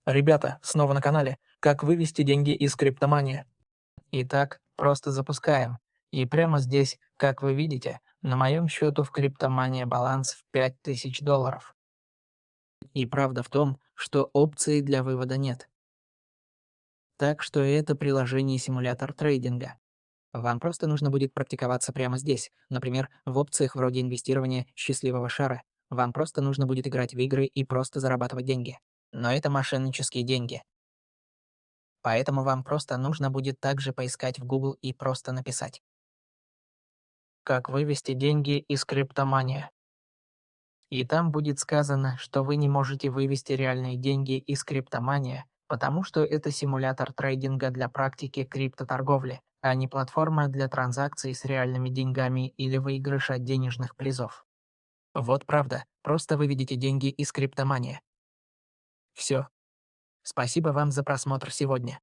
Ребята, снова на канале. Как вывести деньги из криптомании? Итак, просто запускаем. И прямо здесь, как вы видите, на моем счету в криптомании баланс в $5000. И правда в том, что опции для вывода нет. Так что это приложение симулятор трейдинга. Вам просто нужно будет практиковаться прямо здесь, например, в опциях вроде инвестирования счастливого шара. Вам просто нужно будет играть в игры и просто зарабатывать деньги. Но это мошеннические деньги. Поэтому вам просто нужно будет также поискать в Google и просто написать «Как вывести деньги из криптомании». И там будет сказано, что вы не можете вывести реальные деньги из криптомании, потому что это симулятор трейдинга для практики криптоторговли, а не платформа для транзакций с реальными деньгами или выигрыша денежных призов. Вот правда, просто выведите деньги из криптомании. Все. Спасибо вам за просмотр сегодня.